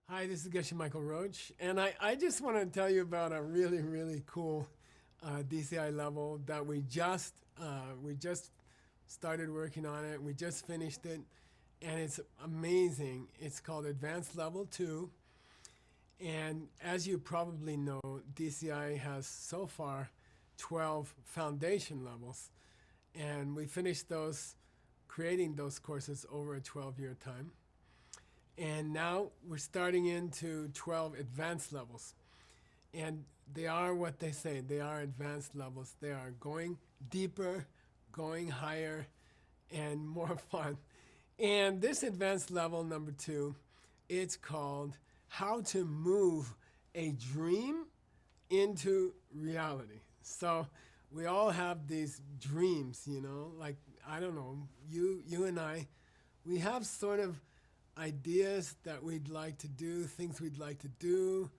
Hi, this is Geshe Michael Roach, and I just want to tell you about a really, really cool DCI level that we just started working on it. We just finished it, and it's amazing. It's called Advanced Level 2, and as you probably know, DCI has so far 12 foundation levels, and we finished those, creating those courses over a 12-year time. And now we're starting into 12 advanced levels. And they are what they say, they are advanced levels. They are going deeper, going higher, and more fun. And this advanced level number 2, it's called How to Move a Dream into Reality. So we all have these dreams, like, I don't know, you and I, we have sort of ideas that we'd like to do, things we'd like to do,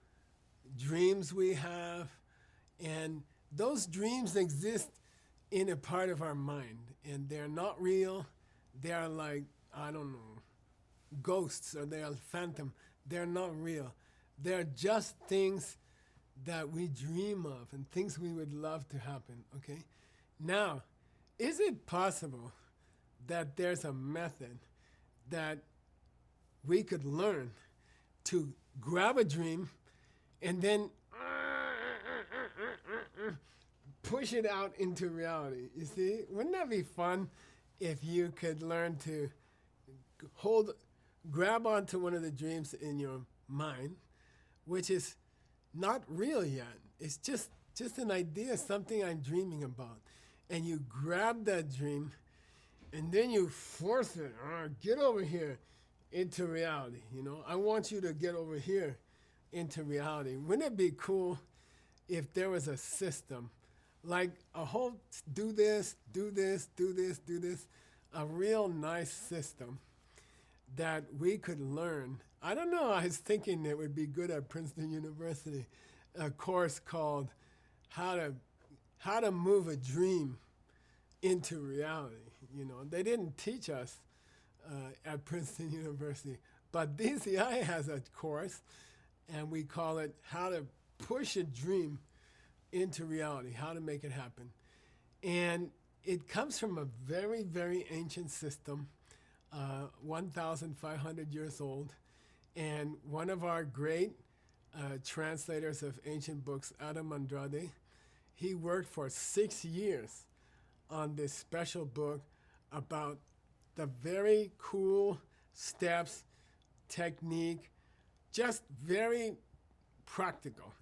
dreams we have, and those dreams exist in a part of our mind, and they're not real. They are like, I don't know, ghosts, or they are phantom. They're not real. They're just things that we dream of and things we would love to happen, okay? Now, is it possible that there's a method that we could learn to grab a dream and then push it out into reality? You see, wouldn't that be fun if you could learn to grab onto one of the dreams in your mind, which is not real yet. It's just an idea, something I'm dreaming about. And you grab that dream and then you force it, get over here into reality. I want you to get over here into reality. Wouldn't it be cool if there was a system, like a whole do this, do this, do this, do this, a real nice system that we could learn? I don't know, I was thinking it would be good at Princeton University, a course called How to Move a Dream into Reality. They didn't teach us at Princeton University, but DCI has a course, and we call it How to Push a Dream into Reality, how to make it happen. And it comes from a very, very ancient system, 1,500 years old. And one of our great translators of ancient books, Adam Andrade, he worked for 6 years on this special book about the very cool steps, technique, just very practical.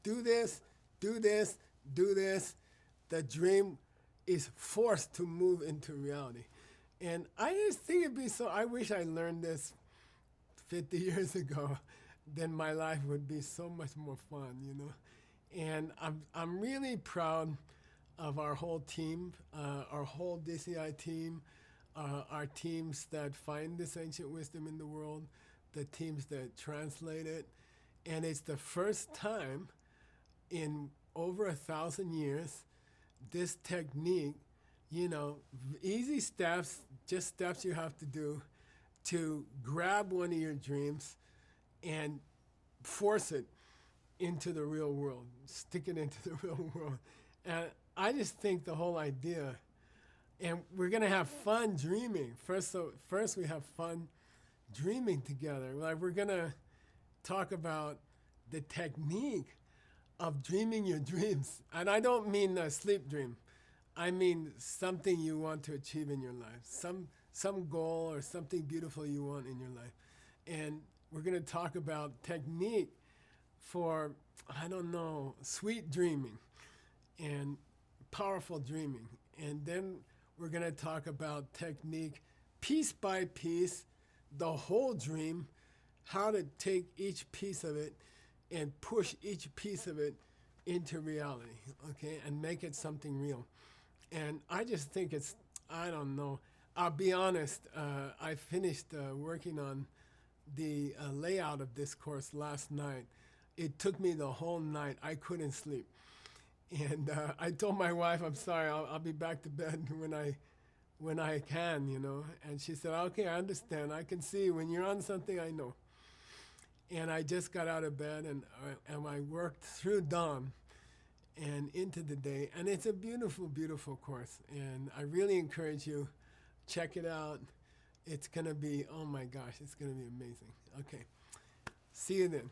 Do this, do this, do this. The dream is forced to move into reality. And I just think it'd be so, I wish I learned this 50 years ago. Then my life would be so much more fun. And I'm really proud of our whole team, our whole DCI team, our teams that find this ancient wisdom in the world, the teams that translate it. And it's the first time in over 1,000 years, this technique, easy steps, just steps you have to do to grab one of your dreams and force it into the real world, stick it into the real world. And I just think the whole idea, and we're going to have fun dreaming. First we have fun dreaming together. Like, we're going to talk about the technique of dreaming your dreams. And I don't mean a sleep dream. I mean something you want to achieve in your life, some goal or something beautiful you want in your life. And we're going to talk about technique for, I don't know, sweet dreaming and powerful dreaming. And then we're going to talk about technique, piece by piece, the whole dream, how to take each piece of it and push each piece of it into reality, okay, and make it something real. And I just think it's, I don't know, I'll be honest, I finished working on the layout of this course last night. It took me the whole night. I couldn't sleep. And I told my wife, I'm sorry, I'll be back to bed when I can. And she said, okay, I understand. I can see when you're on something, I know. And I just got out of bed and I worked through dawn and into the day. And it's a beautiful, beautiful course. And I really encourage you, check it out. It's going to be, oh my gosh, it's going to be amazing. Okay. See you then.